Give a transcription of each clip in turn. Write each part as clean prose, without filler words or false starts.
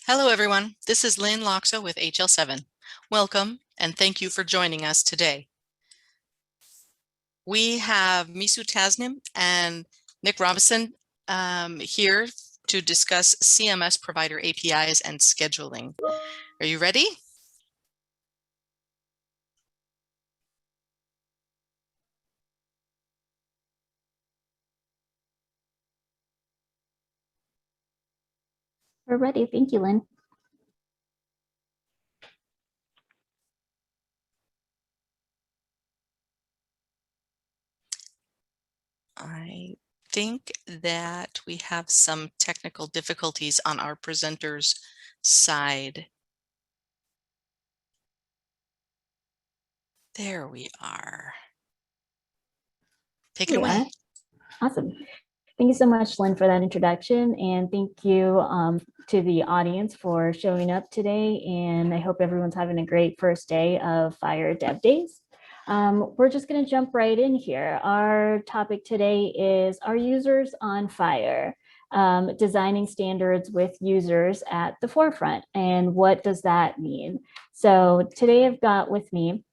Hello, everyone. This is Lynn Loxo with HL7. Welcome, and thank you for joining us today. We have Misu Tasnim and Nick Robinson here to discuss CMS provider APIs and scheduling. Are you ready? We're ready. Thank you, Lynn. I think that we have some technical difficulties on our presenter's side. There we are. Take it away. Awesome. Thank you so much, Lynn, for that introduction. And thank you to the audience for showing up today. And I hope everyone's having a great first day of FHIR Dev Days. We're just going to jump right in here. Our topic today is our users on FHIR, designing standards with users at the forefront. And what does that mean? So today I've got with me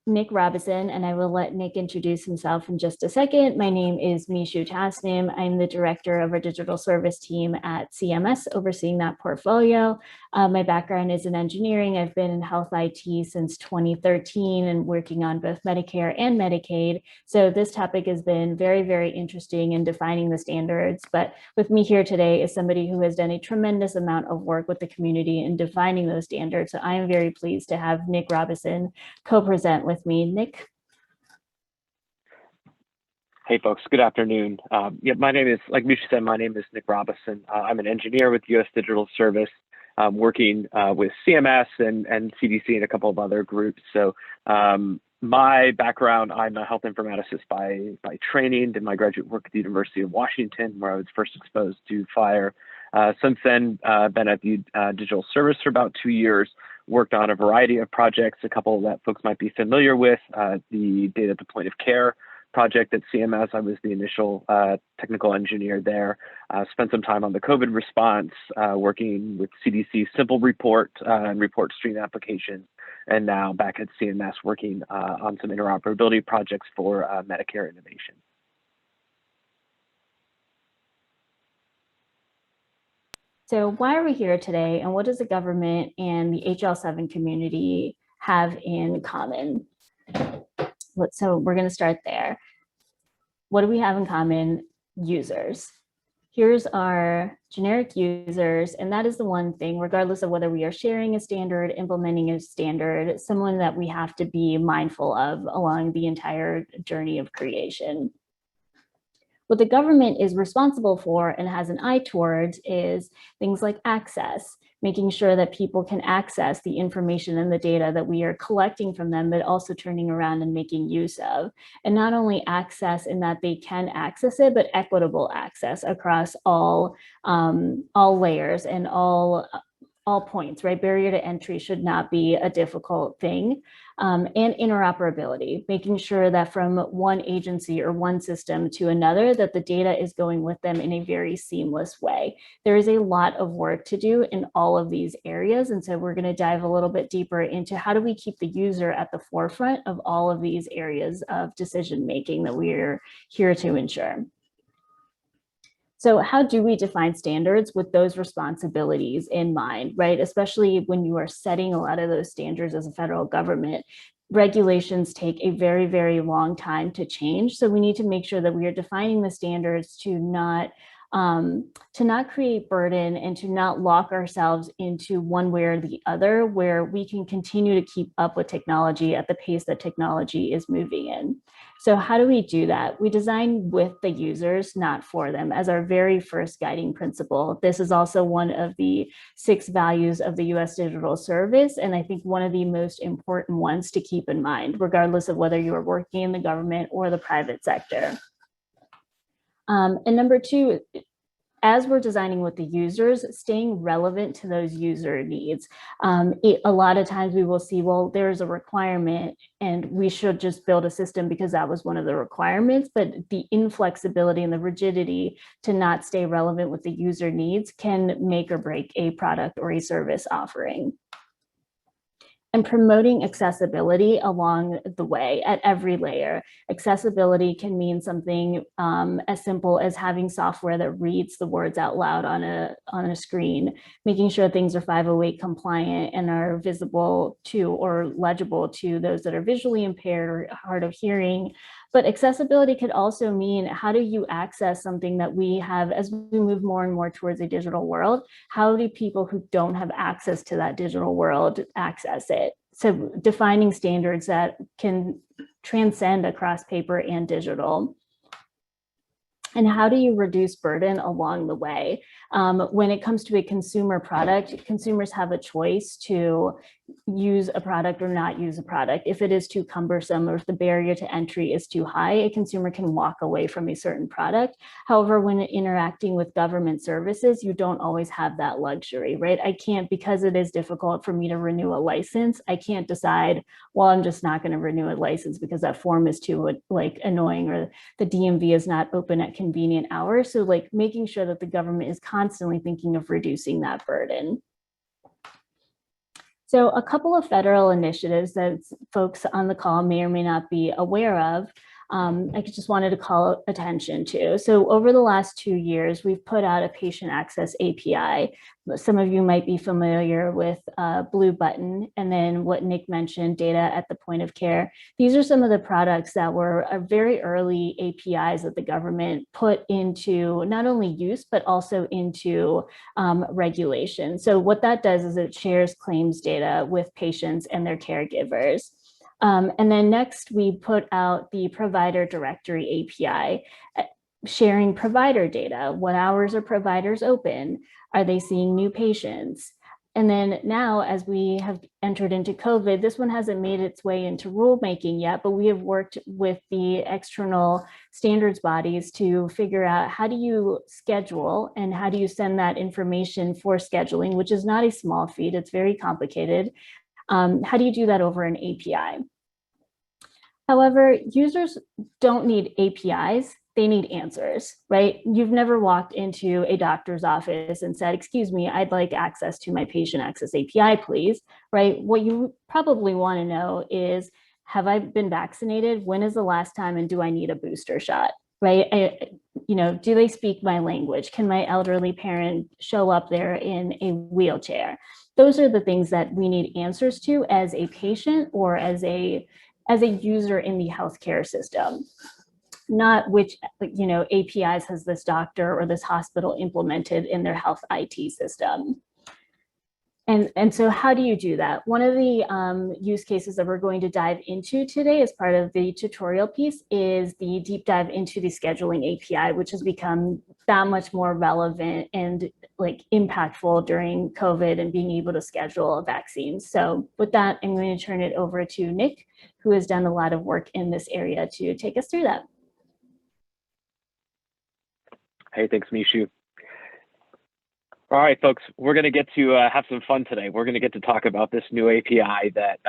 Nick Robinson, and I will let Nick introduce himself in just a second. My name is Misu Tasnim. I'm the director of our digital service team at CMS, overseeing that portfolio. My background is in engineering. I've been in health IT since 2013 and working on both Medicare and Medicaid. So this topic has been very, very interesting in defining the standards. But with me here today is somebody who has done a tremendous amount of work with the community in defining those standards. So I am very pleased to have Nick Robinson co-present with me. Nick. Hey folks, good afternoon. My name is, like Misha said, my name is Nick Robinson. I'm an engineer with US Digital Service, working with CMS and CDC and a couple of other groups. So my background, I'm a health informaticist by training, did my graduate work at the University of Washington, where I was first exposed to FHIR. Since then, been at the Digital Service for about 2 years, worked on a variety of projects, a couple that folks might be familiar with, the data at the point of care project at CMS. I was the initial technical engineer there. Spent some time on the COVID response, working with CDC Simple Report and report stream applications, and now back at CMS working on some interoperability projects for Medicare innovation. So why are we here today, and what does the government and the HL7 community have in common? So we're going to start there. What do we have in common? Users. Here's our generic users, and that is the one thing, regardless of whether we are sharing a standard, implementing a standard, someone that we have to be mindful of along the entire journey of creation. What the government is responsible for and has an eye towards is things like access, making sure that people can access the information and the data that we are collecting from them, but also turning around and making use of. And not only access in that they can access it, but equitable access across all layers and all points, right? Barrier to entry should not be a difficult thing. And interoperability, making sure that from one agency or one system to another, that the data is going with them in a very seamless way. There is a lot of work to do in all of these areas. And so we're going to dive a little bit deeper into how do we keep the user at the forefront of all of these areas of decision making that we're here to ensure. So how do we define standards with those responsibilities in mind, right? Especially when you are setting a lot of those standards as a federal government. Regulations take a very, very long time to change. So we need to make sure that we are defining the standards to not create burden and to not lock ourselves into one way or the other, where we can continue to keep up with technology at the pace that technology is moving in. So how do we do that? We design with the users, not for them, as our very first guiding principle. This is also one of the 6 values of the US Digital Service, and I think one of the most important ones to keep in mind, regardless of whether you are working in the government or the private sector. And number 2, as we're designing with the users, staying relevant to those user needs. A lot of times we will see, well, there's a requirement and we should just build a system because that was one of the requirements, but the inflexibility and the rigidity to not stay relevant with the user needs can make or break a product or a service offering. And promoting accessibility along the way at every layer. Accessibility can mean something as simple as having software that reads the words out loud on a screen, making sure things are 508 compliant and are visible to or legible to those that are visually impaired or hard of hearing. But accessibility could also mean, how do you access something that we have as we move more and more towards a digital world? How do people who don't have access to that digital world access it? So defining standards that can transcend across paper and digital. And how do you reduce burden along the way? When it comes to a consumer product, consumers have a choice to use a product or not use a product. If it is too cumbersome or if the barrier to entry is too high, a consumer can walk away from a certain product. However, when interacting with government services, you don't always have that luxury, right? I can't, because it is difficult for me to renew a license, I can't decide, well, I'm just not going to renew a license because that form is too annoying, or the DMV is not open at convenient hours. So making sure that the government is constantly thinking of reducing that burden. So a couple of federal initiatives that folks on the call may or may not be aware of, I just wanted to call attention to. So over the last 2 years, we've put out a patient access API. Some of you might be familiar with Blue Button, and then what Nick mentioned, data at the point of care. These are some of the products that were very early APIs that the government put into not only use, but also into regulation. So what that does is it shares claims data with patients and their caregivers. And then next, we put out the provider directory API, sharing provider data. What hours are providers open? Are they seeing new patients? And then now, as we have entered into COVID, this one hasn't made its way into rulemaking yet, but we have worked with the external standards bodies to figure out, how do you schedule and how do you send that information for scheduling, which is not a small feat, it's very complicated. How do you do that over an API? However, users don't need APIs, they need answers, right? You've never walked into a doctor's office and said, excuse me, I'd like access to my patient access API, please, right? What you probably want to know is, have I been vaccinated? When is the last time, and do I need a booster shot, right? Do they speak my language? Can my elderly parent show up there in a wheelchair? Those are the things that we need answers to as a patient or as a user in the healthcare system, not which APIs has this doctor or this hospital implemented in their health IT system. And so how do you do that? One of the use cases that we're going to dive into today as part of the tutorial piece is the deep dive into the scheduling API, which has become that much more relevant and impactful during COVID and being able to schedule vaccines. So with that, I'm going to turn it over to Nick, who has done a lot of work in this area, to take us through that. Hey, thanks, Misu. All right, folks, we're going to get to have some fun today. We're going to get to talk about this new API that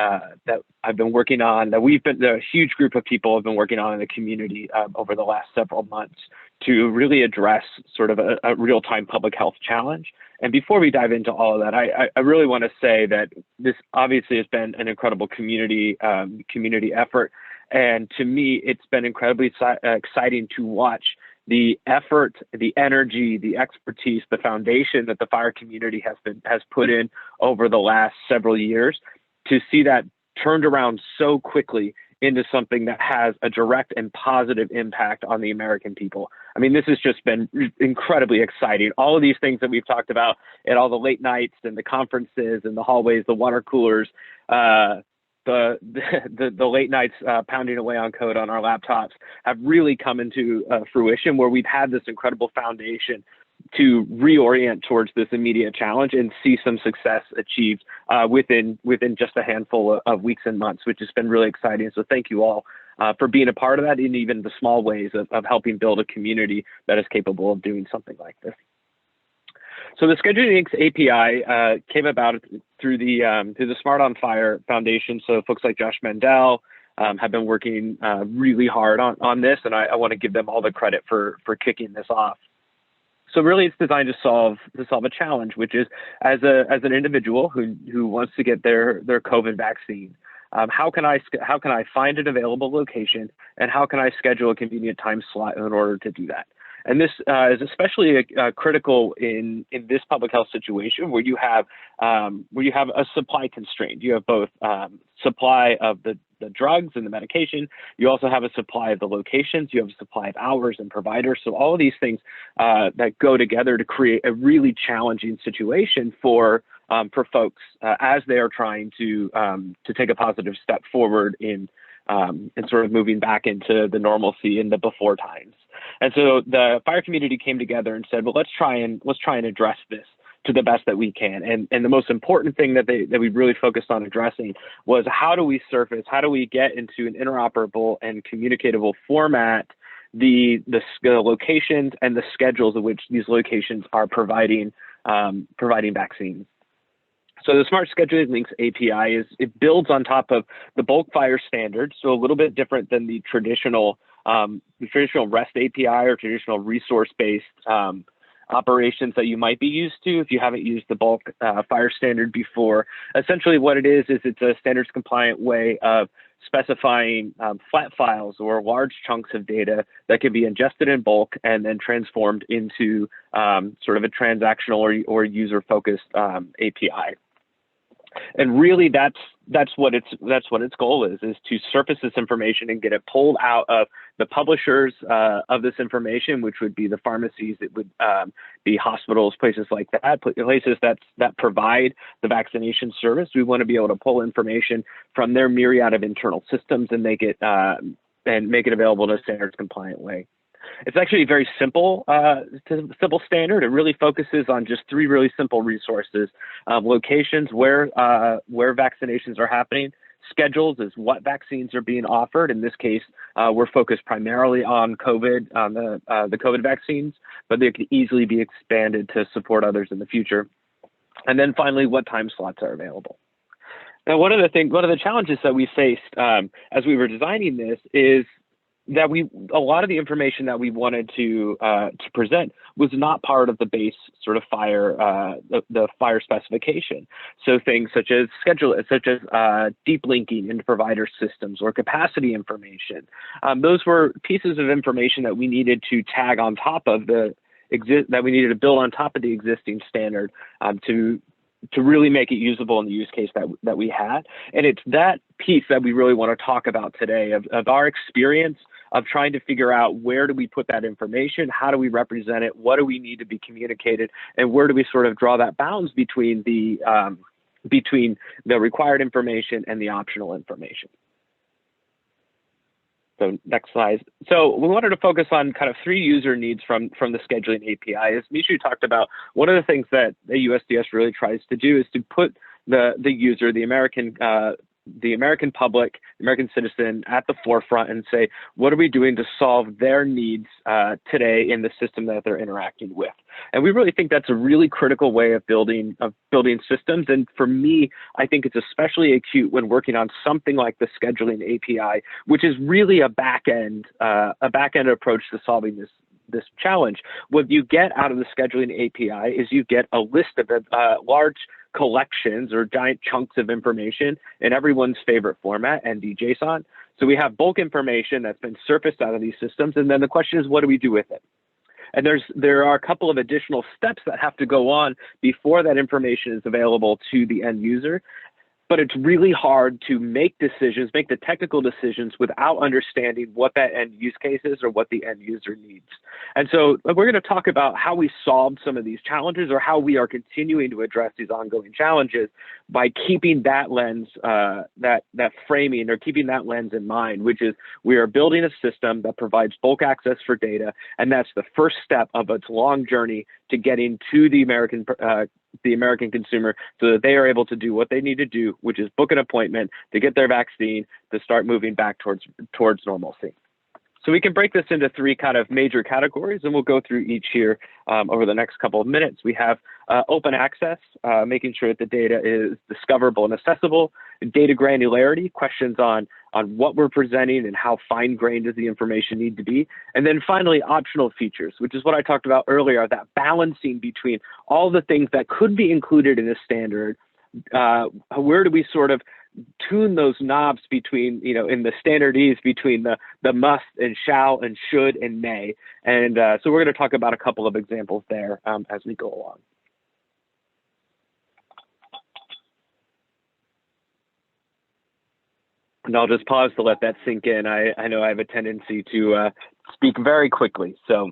I've been working on, that a huge group of people have been working on in the community over the last several months to really address sort of a real-time public health challenge. And before we dive into all of that, I really want to say that this obviously has been an incredible community effort. And to me, it's been incredibly exciting to watch the effort, the energy, the expertise, the foundation that the FHIR community has put in over the last several years, to see that turned around so quickly into something that has a direct and positive impact on the American people. I mean, this has just been incredibly exciting. All of these things that we've talked about at all the late nights and the conferences and the hallways, the water coolers, the late nights pounding away on code on our laptops have really come into fruition, where we've had this incredible foundation to reorient towards this immediate challenge and see some success achieved within just a handful of weeks and months, which has been really exciting. So thank you all for being a part of that, in even the small ways of helping build a community that is capable of doing something like this. So the Scheduling Inc. API came about through the Smart on Fire Foundation. So folks like Josh Mandel have been working really hard on this, and I want to give them all the credit for kicking this off. So really, it's designed to solve a challenge, which is as an individual who wants to get their COVID vaccine, how can I find an available location, and how can I schedule a convenient time slot in order to do that? And this is especially critical in this public health situation where you have a supply constraint. You have both supply of the drugs and the medication. You also have a supply of the locations. You have a supply of hours and providers. So all of these things that go together to create a really challenging situation for folks as they are trying to take a positive step forward in sort of moving back into the normalcy in the before times. And so the fire community came together and said, well, let's try and address this to the best that we can. And the most important thing that we really focused on addressing was how do we get into an interoperable and communicatable format the locations and the schedules of which these locations are providing vaccines. So the Smart Scheduling Links API it builds on top of the bulk fire standard, so a little bit different than the traditional REST API or traditional resource-based operations that you might be used to if you haven't used the bulk fire standard before. Essentially what it is it's a standards compliant way of specifying flat files or large chunks of data that can be ingested in bulk and then transformed into sort of a transactional or user-focused API. And really, that's what its goal is to surface this information and get it pulled out of the publishers of this information, which would be the pharmacies, it would be hospitals, places like that, places that provide the vaccination service. We want to be able to pull information from their myriad of internal systems and make it available in a standards compliant way. It's actually a very simple standard. It really focuses on just three really simple resources: locations where vaccinations are happening, schedules is what vaccines are being offered. In this case, we're focused primarily on COVID, on the COVID vaccines, but they could easily be expanded to support others in the future. And then finally, what time slots are available. Now, one of the challenges that we faced as we were designing this is that a lot of the information that we wanted to present was not part of the base sort of fire the fire specification. So things such as deep linking into provider systems or capacity information. Those were pieces of information that we needed to tag on top of that we needed to build on top of the existing standard to really make it usable in the use case that we had. And it's that piece that we really want to talk about today of our experience of trying to figure out where do we put that information, how do we represent it, what do we need to be communicated, and where do we sort of draw that bounds between the required information and the optional information. So next slide. So we wanted to focus on kind of three user needs from the scheduling API. As Misu talked about, one of the things that the USDS really tries to do is to put the user, the American public, the American citizen at the forefront and say, what are we doing to solve their needs today in the system that they're interacting with? And we really think that's a really critical way of building systems. And for me, I think it's especially acute when working on something like the scheduling API, which is really a back-end approach to solving this challenge. What you get out of the scheduling API is you get a list of large collections or giant chunks of information in everyone's favorite format, ND-JSON. So we have bulk information that's been surfaced out of these systems, and then the question is, what do we do with it? And there are a couple of additional steps that have to go on before that information is available to the end user. But it's really hard to make decisions, make the technical decisions without understanding what that end use case is or what the end user needs. And so we're going to talk about how we solved some of these challenges or how we are continuing to address these ongoing challenges by keeping that lens, that framing or keeping that lens in mind, which is we are building a system that provides bulk access for data. And that's the first step of its long journey to getting to the American consumer so that they are able to do what they need to do, which is book an appointment to get their vaccine to start moving back towards normalcy. So we can break this into three kind of major categories, and we'll go through each here over the next couple of minutes. We have open access, making sure that the data is discoverable and accessible. Data granularity, questions on what we're presenting and how fine-grained does the information need to be. And then finally, optional features, which is what I talked about earlier, that balancing between all the things that could be included in a standard. Where do we sort of tune those knobs between, in the standardese between the must and shall and should and may. And so we're going to talk about a couple of examples there as we go along. And I'll just pause to let that sink in. I know I have a tendency to speak very quickly. So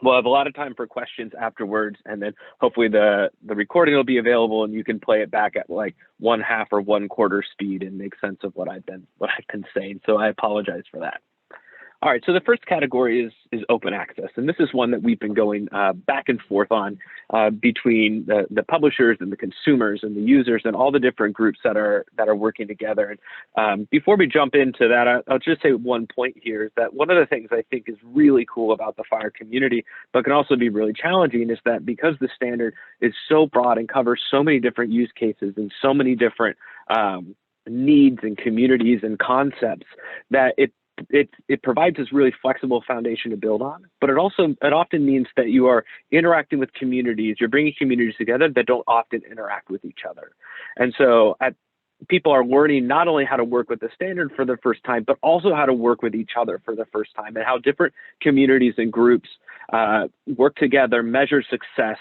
we'll have a lot of time for questions afterwards, and then hopefully the recording will be available and you can play it back at like 1/2 or 1/4 speed and make sense of what I've been saying. So I apologize for that. All right, so the first category is open access, and this is one that we've been going back and forth on between the publishers and the consumers and the users and all the different groups that are working together. And before we jump into that, I'll just say one point here is that one of the things I think is really cool about the FHIR community, but can also be really challenging, is that because the standard is so broad and covers so many different use cases and so many different needs and communities and concepts, that it provides this really flexible foundation to build on, but it often means that you are interacting with communities, you're bringing communities together that don't often interact with each other. And so people are learning not only how to work with the standard for the first time, but also how to work with each other for the first time, and how different communities and groups work together, measure success,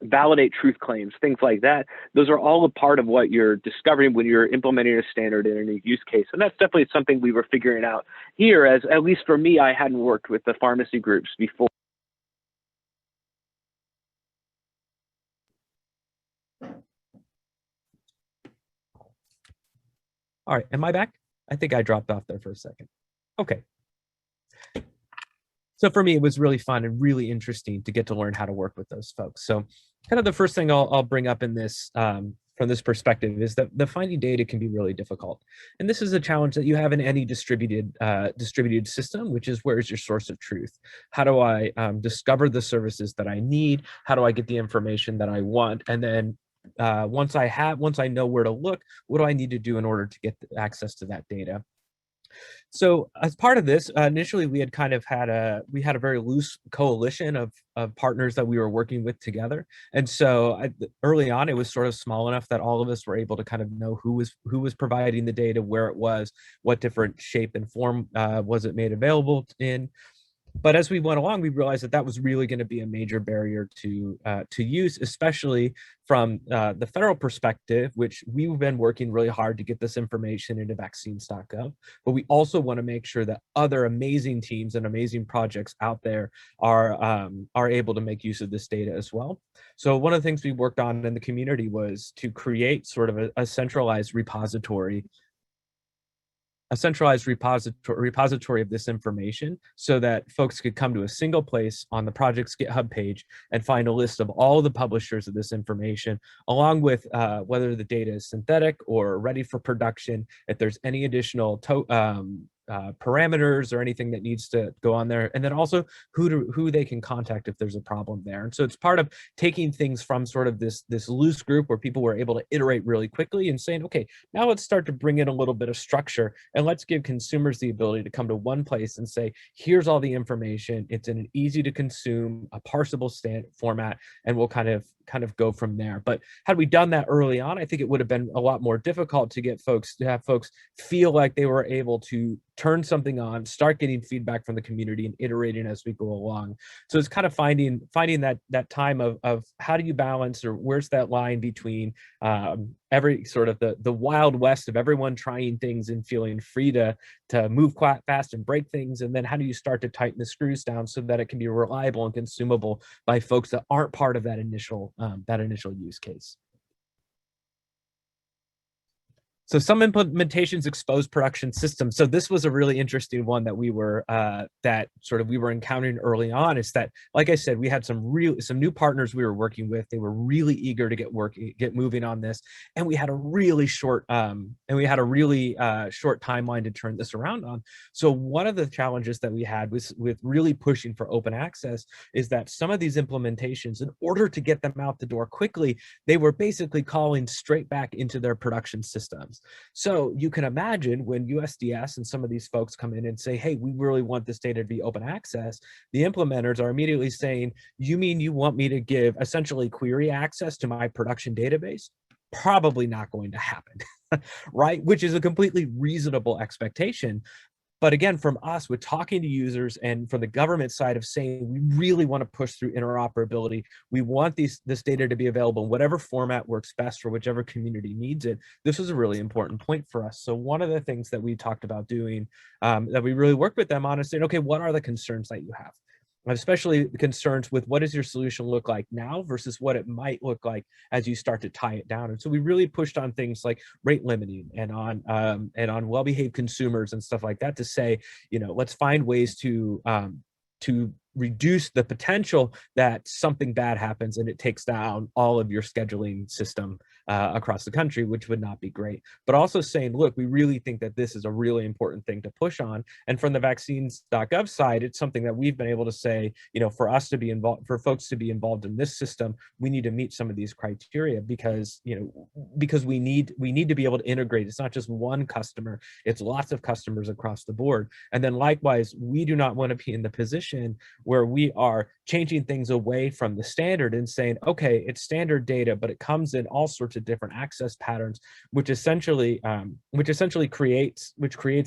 validate truth claims, things like that. Those are all a part of what you're discovering when you're implementing a standard in a new use case. And that's definitely something we were figuring out here, as at least for me, I hadn't worked with the pharmacy groups before. All right, am I back? I think I dropped off there for a second. Okay. So for me, it was really fun and really interesting to get to learn how to work with those folks. So kind of the first thing I'll bring up in this from this perspective is that the finding data can be really difficult. And this is a challenge that you have in any distributed system, which is, where is your source of truth? How do I discover the services that I need? How do I get the information that I want? And then once I know where to look, what do I need to do in order to get access to that data? So as part of this, initially we had a very loose coalition of partners that we were working with together. And so early on, it was sort of small enough that all of us were able to kind of know who was providing the data, where it was, what different shape and form was it made available in. But as we went along, we realized that was really going to be a major barrier to use, especially from the federal perspective, which we've been working really hard to get this information into vaccines.gov. But we also want to make sure that other amazing teams and amazing projects out there are able to make use of this data as well. So one of the things we worked on in the community was to create sort of a centralized repository repository of this information, so that folks could come to a single place on the project's GitHub page and find a list of all the publishers of this information, along with whether the data is synthetic or ready for production, if there's any additional parameters or anything that needs to go on there, and then also who they can contact if there's a problem there. And so it's part of taking things from sort of this loose group where people were able to iterate really quickly and saying, okay, now let's start to bring in a little bit of structure, and let's give consumers the ability to come to one place and say, here's all the information, it's in an easy to consume, a parsable format, and we'll kind of go from there. But had we done that early on, I think it would have been a lot more difficult to have folks feel like they were able to turn something on, start getting feedback from the community and iterating as we go along. So it's kind of finding that time of how do you balance, or where's that line between every sort of the wild west of everyone trying things and feeling free to move quite fast and break things, and then how do you start to tighten the screws down so that it can be reliable and consumable by folks that aren't part of that initial use case. So some implementations expose production systems. So this was a really interesting one that we were encountering early on. Is that, like I said, we had some new partners we were working with. They were really eager to get moving on this, and we had a really short short timeline to turn this around on. So one of the challenges that we had with really pushing for open access is that some of these implementations, in order to get them out the door quickly, they were basically calling straight back into their production systems. So you can imagine when USDS and some of these folks come in and say, hey, we really want this data to be open access, the implementers are immediately saying, you mean you want me to give essentially query access to my production database? Probably not going to happen, right? Which is a completely reasonable expectation. But again, from us, with talking to users and from the government side of saying, we really want to push through interoperability. We want this data to be available in whatever format works best for whichever community needs it. This was a really important point for us. So one of the things that we talked about doing, that we really worked with them on, is saying, okay, what are the concerns that you have? Especially concerns with what does your solution look like now versus what it might look like as you start to tie it down. And so we really pushed on things like rate limiting and on well-behaved consumers and stuff like that to say, let's find ways to reduce the potential that something bad happens and it takes down all of your scheduling system across the country, which would not be great. But also saying, look, we really think that this is a really important thing to push on. And from the vaccines.gov side, it's something that we've been able to say, for us to be involved, for folks to be involved in this system, we need to meet some of these criteria because we need to be able to integrate. It's not just one customer, it's lots of customers across the board. And then likewise, we do not want to be in the position where we are changing things away from the standard and saying, okay, it's standard data, but it comes in all sorts of different access patterns, which essentially creates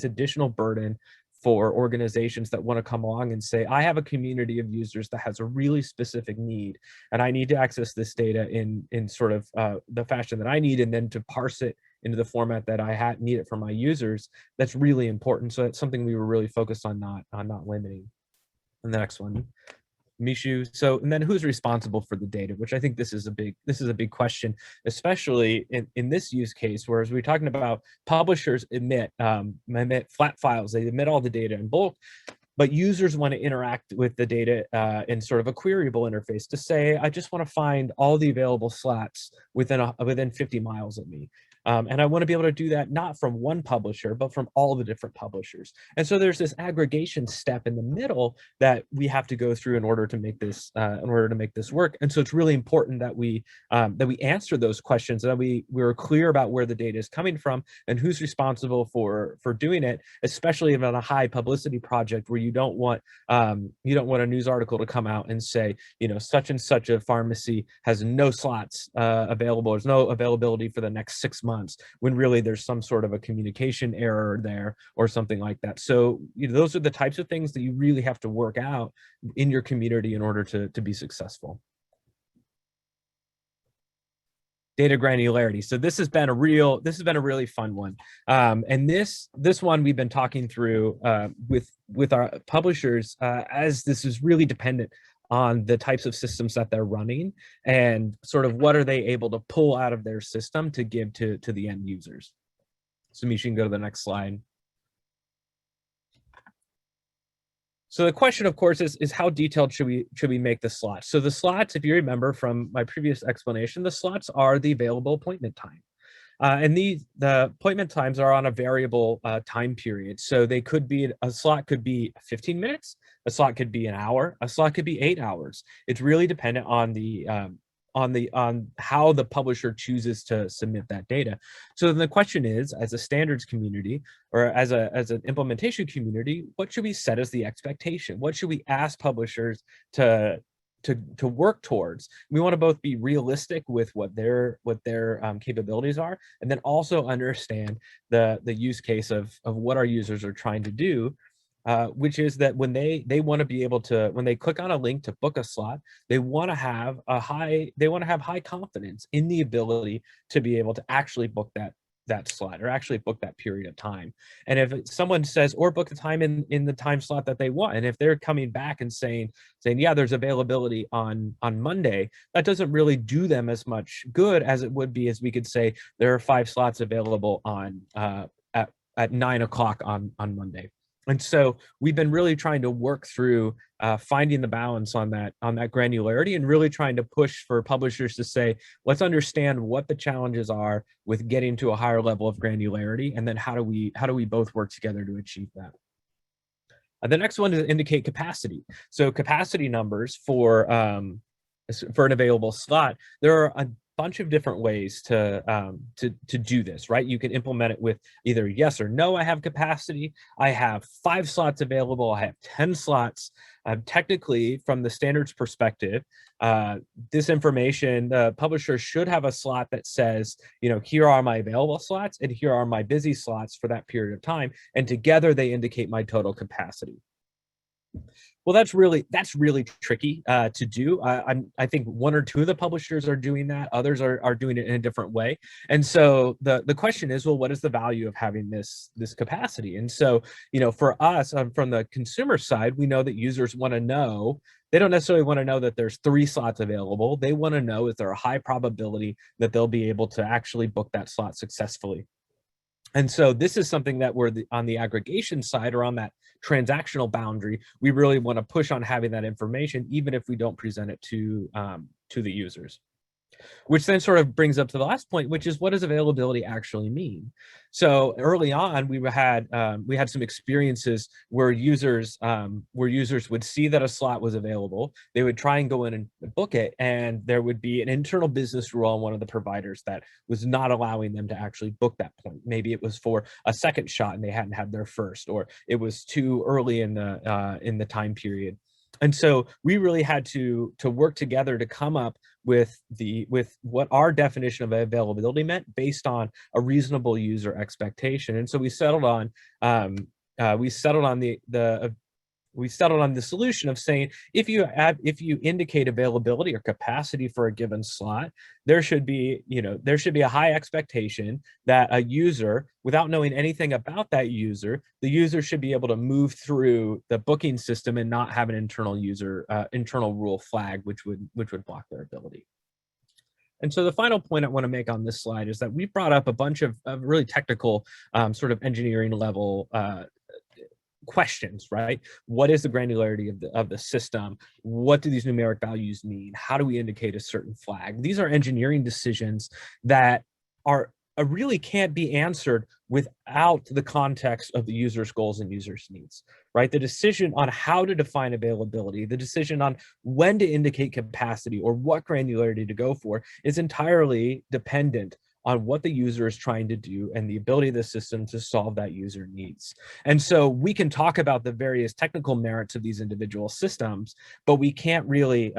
additional burden for organizations that want to come along and say, I have a community of users that has a really specific need, and I need to access this data in sort of the fashion that I need, and then to parse it into the format that I need it for my users. That's really important. So that's something we were really focused on not limiting. And the next one, Misu. So, and then who's responsible for the data, which I think this is a big question, especially in this use case, whereas we're talking about publishers emit flat files, they emit all the data in bulk, but users want to interact with the data in sort of a queryable interface to say, I just want to find all the available slots within 50 miles of me. And I want to be able to do that not from one publisher, but from all the different publishers. And so there's this aggregation step in the middle that we have to go through in order to make this work. And so it's really important that we answer those questions, that we're clear about where the data is coming from and who's responsible for doing it, especially on a high publicity project where you don't want a news article to come out and say, such and such a pharmacy has no slots available, there's no availability for the next 6 months, when really there's some sort of a communication error there or something like that. So those are the types of things that you really have to work out in your community in order to be successful. Data granularity. So this has been a really fun one. And this one we've been talking through with our publishers as this is really dependent on the types of systems that they're running and sort of what are they able to pull out of their system to give to the end users. So Misu, you can go to the next slide. So the question, of course, is how detailed should we make the slots? So the slots, if you remember from my previous explanation, the slots are the available appointment time. And the appointment times are on a variable time period. So they could be, a slot could be 15 minutes, a slot could be an hour, a slot could be 8 hours. It's really dependent on how the publisher chooses to submit that data. So then the question is, as a standards community or as an implementation community, what should we set as the expectation? What should we ask publishers to work towards? We want to both be realistic with what their capabilities are, and then also understand the use case of what our users are trying to do, which is that when they want to be able to, when they click on a link to book a slot, they want to have high confidence in the ability to be able to actually book that slot, or actually book that period of time. And if someone says, or book the time in the time slot that they want, and if they're coming back and saying, yeah, there's availability on Monday, that doesn't really do them as much good as it would be as we could say there are 5 slots available on at 9 o'clock on Monday. And so we've been really trying to work through finding the balance on that granularity, and really trying to push for publishers to say, let's understand what the challenges are with getting to a higher level of granularity, and then how do we both work together to achieve that. The next one is indicate capacity. So capacity numbers for an available slot. There are a bunch of different ways to do this, right? You can implement it with either yes or no, I have capacity, I have 5 slots available, I have 10 slots. Technically, from the standards perspective, this information, the publisher should have a slot that says, here are my available slots and here are my busy slots for that period of time, and together they indicate my total capacity. Well, that's really tricky to do. I think 1 or 2 of the publishers are doing that. Others are doing it in a different way. And so the question is, well, what is the value of having this capacity? And so, for us, from the consumer side, we know that users want to know. They don't necessarily want to know that there's 3 slots available. They want to know, is there a high probability that they'll be able to actually book that slot successfully? And so this is something that we're on the aggregation side, or on that transactional boundary, we really want to push on having that information, even if we don't present it to the users. Which then sort of brings up to the last point, which is, what does availability actually mean? So early on, we had some experiences where users would see that a slot was available. They would try and go in and book it, and there would be an internal business rule on one of the providers that was not allowing them to actually book that point. Maybe it was for a second shot and they hadn't had their first, or it was too early in the time period. And so we really had to work together to come up with what our definition of availability meant, based on a reasonable user expectation. And so we settled on the solution of saying, if you indicate availability or capacity for a given slot, there should be a high expectation that a user, without knowing anything about that user, the user should be able to move through the booking system and not have an internal rule flag, which would block their ability. And so the final point I want to make on this slide is that we brought up a bunch of really technical sort of engineering level questions, right? What is the granularity of the system? What do these numeric values mean? How do we indicate a certain flag? These are engineering decisions that really can't be answered without the context of the user's goals and user's needs, right? The decision on how to define availability, the decision on when to indicate capacity or what granularity to go for, is entirely dependent on what the user is trying to do and the ability of the system to solve that user needs. And so we can talk about the various technical merits of these individual systems, but we can't really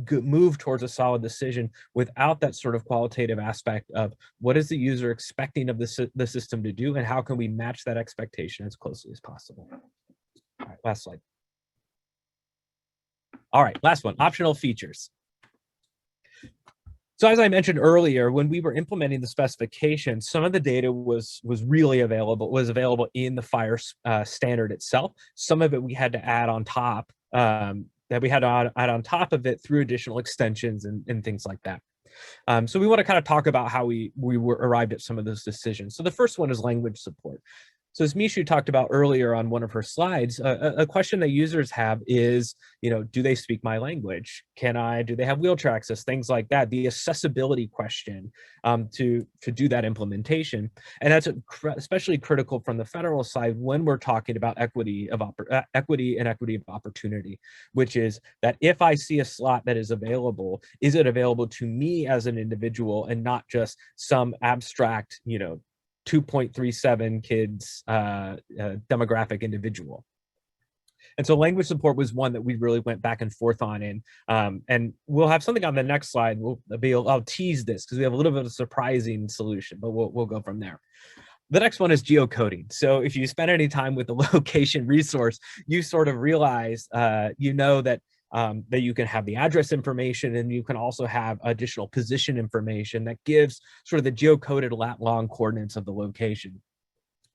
move towards a solid decision without that sort of qualitative aspect of what is the user expecting of the system to do, and how can we match that expectation as closely as possible. All right, last slide. All right, last one, optional features. So as I mentioned earlier, when we were implementing the specification, some of the data was available in the FHIR standard itself. Some of it we had to add on top, of it through additional extensions and things like that. So we want to kind of talk about how we arrived at some of those decisions. So the first one is language support. So as Misu talked about earlier on one of her slides, a question that users have is, do they speak my language? Do they have wheelchair access? Things like that. The accessibility question to do that implementation. And that's especially critical from the federal side when we're talking about equity and equity of opportunity, which is that if I see a slot that is available, is it available to me as an individual and not just some abstract, 2.37 kids demographic individual. And so language support was one that we really went back and forth on, and we'll have something on the next slide. I'll tease this because we have a little bit of a surprising solution, but we'll go from there. The next one is geocoding. So if you spend any time with the location resource, you sort of realize, that that you can have the address information, and you can also have additional position information that gives sort of the geocoded lat-long coordinates of the location.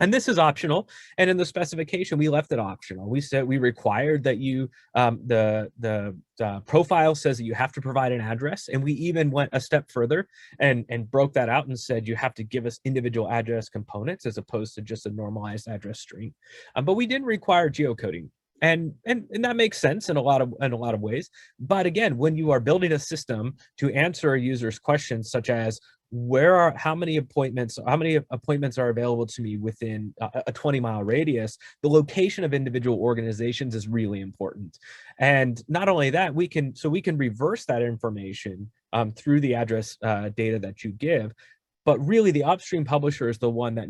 And this is optional. And in the specification, we left it optional. We said we required that you, the profile says that you have to provide an address. And we even went a step further and broke that out and said you have to give us individual address components as opposed to just a normalized address string. But we didn't require geocoding. And that makes sense in a lot of ways. But again, when you are building a system to answer a user's questions, such as how many appointments are available to me within a 20-mile radius, the location of individual organizations is really important. And not only that, we can reverse that information through the address data that you give. But really, the upstream publisher is the one that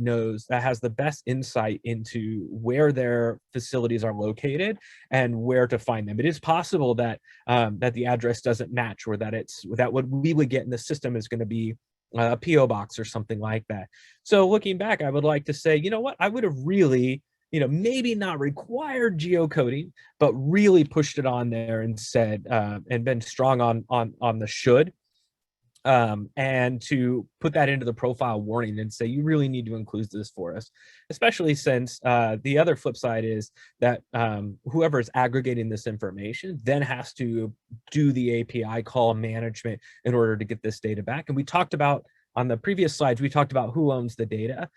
has the best insight into where their facilities are located and where to find them. It is possible that that the address doesn't match, or that what we would get in the system is going to be a PO box or something like that. So looking back, I would like to say, you know what, I would have really, maybe not required geocoding, but really pushed it on there and said, and been strong on the should. And to put that into the profile warning and say, you really need to include this for us, especially since the other flip side is that whoever is aggregating this information then has to do the API call management in order to get this data back. And we talked about, on the previous slides, we talked about who owns the data.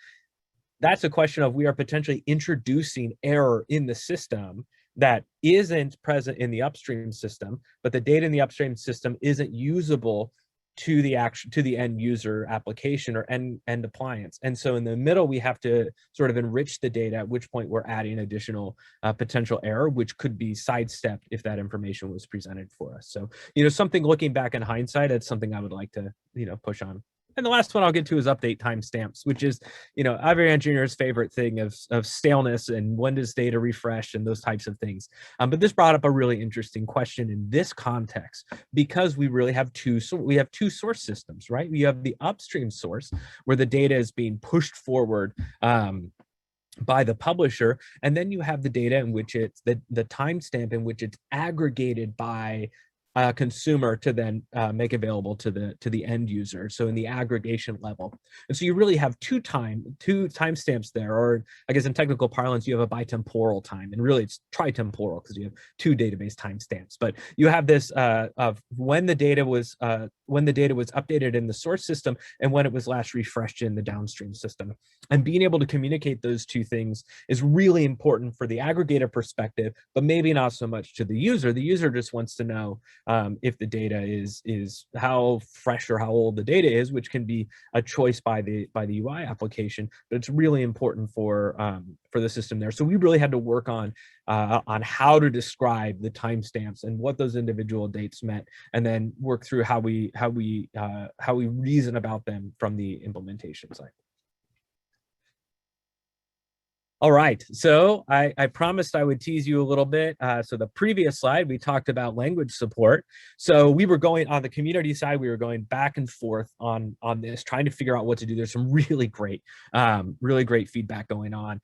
That's a question of, we are potentially introducing error in the system that isn't present in the upstream system, but the data in the upstream system isn't usable to the end user application or end appliance. And so in the middle, we have to sort of enrich the data, at which point we're adding additional potential error, which could be sidestepped if that information was presented for us. So, something looking back in hindsight, it's something I would like to, push on. And the last one I'll get to is update timestamps, which is, every engineer's favorite thing of staleness and when does data refresh and those types of things. But this brought up a really interesting question in this context, because we really have two source systems, right? We have the upstream source where the data is being pushed forward by the publisher, and then you have the data in which it's the timestamp in which it's aggregated by consumer to then make available to the end user. So in the aggregation level, and so you really have two timestamps there, or I guess in technical parlance, you have a bitemporal time, and really it's tritemporal because you have two database timestamps. But you have this of when the data was updated in the source system and when it was last refreshed in the downstream system. And being able to communicate those two things is really important for the aggregator perspective, but maybe not so much to the user. The user just wants to know if the data is how fresh or how old the data is, which can be a choice by the UI application, but it's really important for the system there. So we really had to work on how to describe the timestamps and what those individual dates meant, and then work through how we reason about them from the implementation side. All right, so I promised I would tease you a little bit. So the previous slide, we talked about language support. So we were going on the community side, we were going back and forth on this, trying to figure out what to do. There's some really great feedback going on,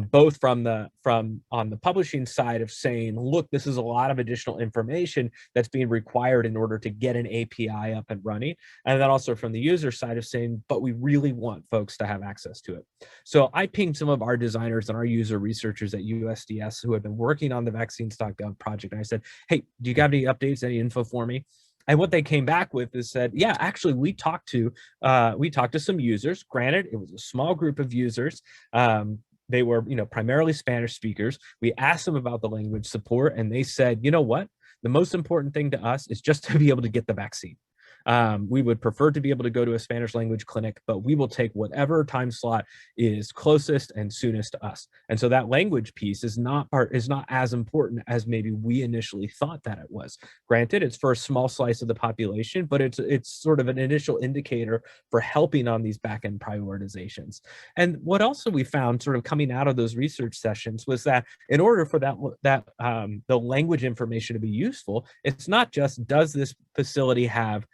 both on the publishing side of saying, look, this is a lot of additional information that's being required in order to get an API up and running. And then also from the user side of saying, but we really want folks to have access to it. So I pinged some of our designers and our user researchers at USDS who have been working on the vaccines.gov project. And I said, hey, do you have any updates, any info for me? And what they came back with is said, yeah, actually, we talked to some users. Granted, it was a small group of users. They were, primarily Spanish speakers. We asked them about the language support, and they said, you know what? The most important thing to us is just to be able to get the vaccine. We would prefer to be able to go to a Spanish language clinic, but we will take whatever time slot is closest and soonest to us. And so that language piece is not as important as maybe we initially thought that it was. Granted, it's for a small slice of the population, but it's sort of an initial indicator for helping on these back-end prioritizations. And what also we found sort of coming out of those research sessions was that in order for the language information to be useful, it's not just, does this facility have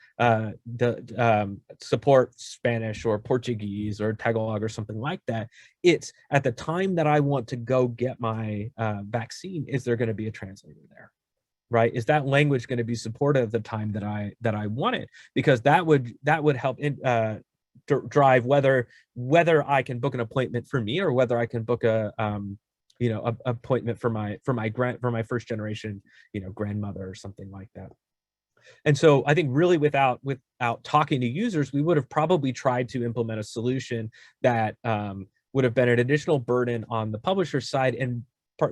support Spanish or Portuguese or Tagalog or something like that. It's at the time that I want to go get my vaccine, is there going to be a translator there? right? Is that language going to be supported at the time that I want it? Because that would help drive whether I can book an appointment for me or whether I can book a appointment for my first generation, grandmother or something like that. And so I think really without talking to users, we would have probably tried to implement a solution that would have been an additional burden on the publisher side and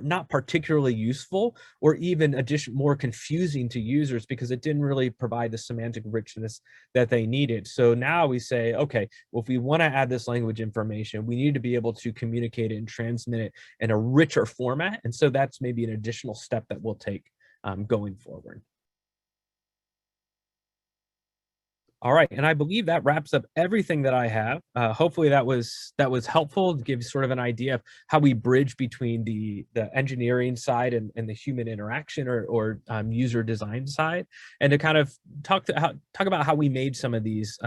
not particularly useful, or even more confusing to users, because it didn't really provide the semantic richness that they needed. So now we say, okay, well, if we want to add this language information, we need to be able to communicate it and transmit it in a richer format. And so that's maybe an additional step that we'll take going forward. All right, and I believe that wraps up everything that I have. Hopefully that was helpful to give sort of an idea of how we bridge between the engineering side and the human interaction or user design side, and to kind of talk about how we made some of these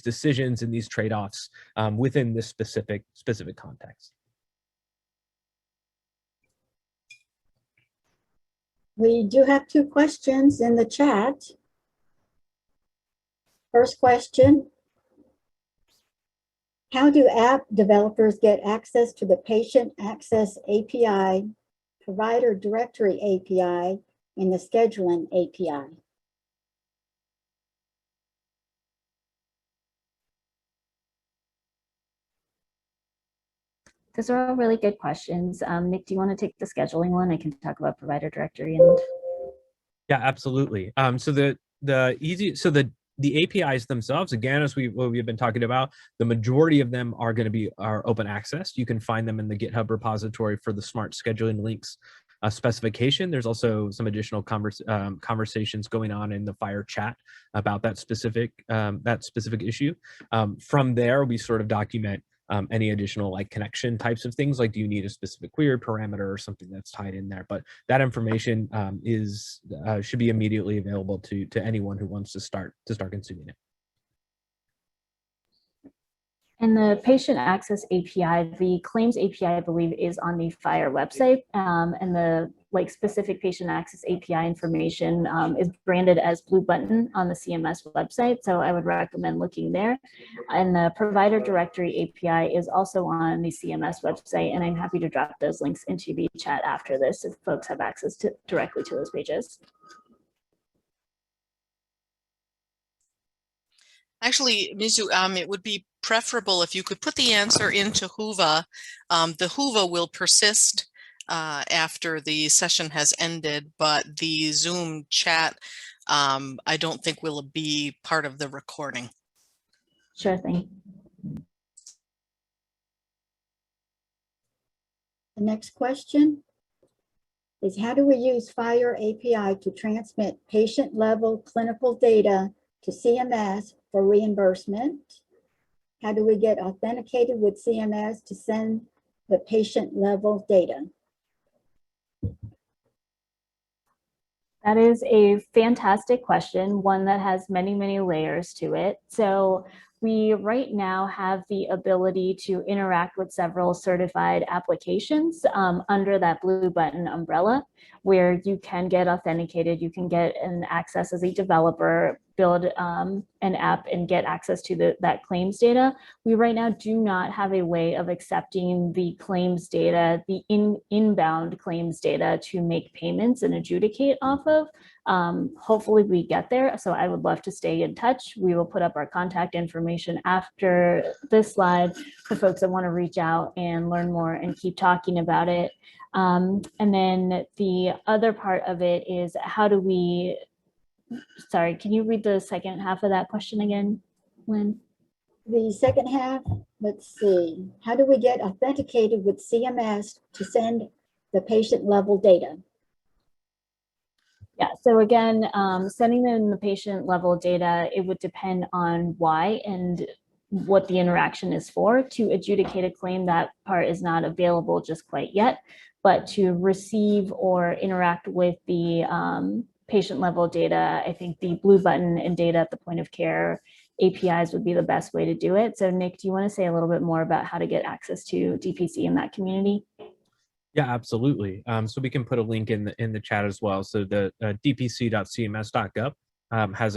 decisions and these trade-offs within this specific context. We do have 2 questions in the chat. First question, how do app developers get access to the Patient Access API, Provider Directory API, and the Scheduling API? Those are all really good questions. Nick, do you want to take the scheduling one? I can talk about Provider Directory. And yeah, absolutely. So the APIs themselves, again, as we've been talking about, the majority of them are going to be open access. You can find them in the GitHub repository for the Smart Scheduling Links specification. There's also some additional conversations going on in the Fire chat about that specific issue. From there, we sort of document any additional like connection types of things, like do you need a specific query parameter or something that's tied in there. But that information should be immediately available to anyone who wants to start consuming it. And the Patient Access API, the Claims API, I believe, is on the Fire website, and the specific Patient Access API information is branded as Blue Button on the CMS website. So I would recommend looking there. And the Provider Directory API is also on the CMS website, and I'm happy to drop those links into the chat after this if folks have access directly to those pages. Actually, Misu, it would be preferable if you could put the answer into Whova. The Whova will persist after the session has ended, but the Zoom chat, I don't think will be part of the recording. Sure thing. The next question is, how do we use Fire API to transmit patient-level clinical data to CMS for reimbursement? How do we get authenticated with CMS to send the patient-level data? That is a fantastic question, one that has many, many layers to it. So we right now have the ability to interact with several certified applications under that Blue Button umbrella, where you can get authenticated, you can get an access as a developer, build an app and get access to that claims data. We right now do not have a way of accepting the claims data, the inbound claims data to make payments and adjudicate off of. Hopefully we get there. So I would love to stay in touch. We will put up our contact information after this slide for folks that want to reach out and learn more and keep talking about it. And then the other part of it is, how do we, sorry, can you read the second half of that question again, Lynn? The second half, let's see. How do we get authenticated with CMS to send the patient level data? Yeah, so again, sending them the patient level data, it would depend on why and what the interaction is for. To adjudicate a claim, that part is not available just quite yet, but to receive or interact with the patient level data, I think the Blue Button and data at the point of care APIs would be the best way to do it. So Nick, do you want to say a little bit more about how to get access to DPC in that community? Yeah, absolutely. So we can put a link in the chat as well. So the dpc.cms.gov has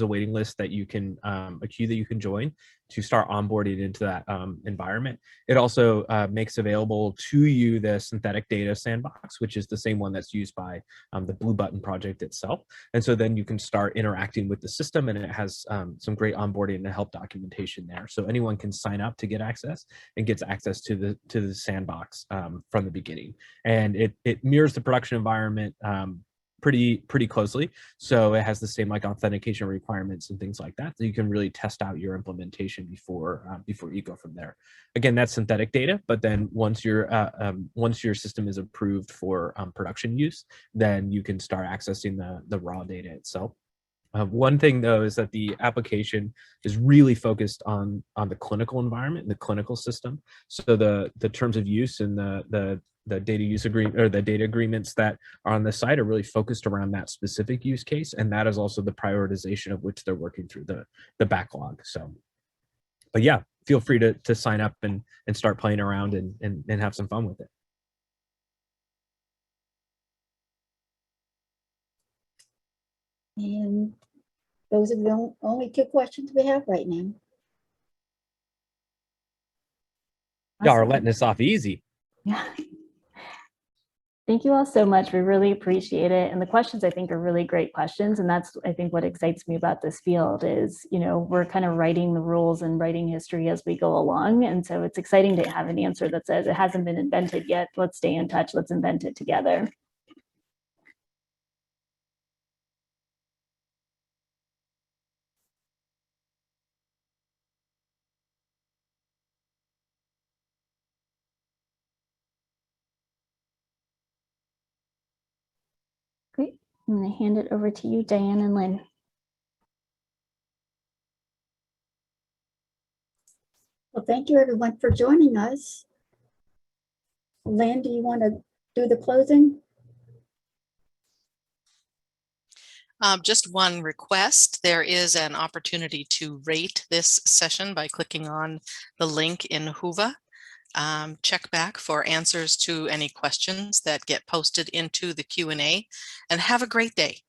a waiting list that you can a queue that you can join to start onboarding into that environment. It also makes available to you the synthetic data sandbox, which is the same one that's used by the Blue Button project itself. And so then you can start interacting with the system, and it has some great onboarding and help documentation there. So anyone can sign up to get access and gets access to the sandbox from the beginning. And it mirrors the production environment pretty closely. So it has the same like authentication requirements and things like that. So you can really test out your implementation before you go from there. Again, that's synthetic data, but then once your system is approved for production use, then you can start accessing the raw data itself. One thing though is that the application is really focused on the clinical environment, the clinical system. So the terms of use and the data use agreement or the data agreements that are on the site are really focused around that specific use case, and that is also the prioritization of which they're working through the backlog. So, but yeah, feel free to sign up and start playing around and have some fun with it. And those are the only two questions we have right now. Y'all are Awesome. letting us off easy. Yeah. Thank you all so much. We really appreciate it. And the questions I think are really great questions. And that's, I think, what excites me about this field is, you know, we're kind of writing the rules and writing history as we go along. And so it's exciting to have an answer that says it hasn't been invented yet. Let's stay in touch. Let's invent it together. Great. I'm going to hand it over to you, Diane and Lynn. Well, thank you everyone for joining us. Lynn, do you want to do the closing? Just one request. There is an opportunity to rate this session by clicking on the link in Whova. Check back for answers to any questions that get posted into the Q&A, and have a great day.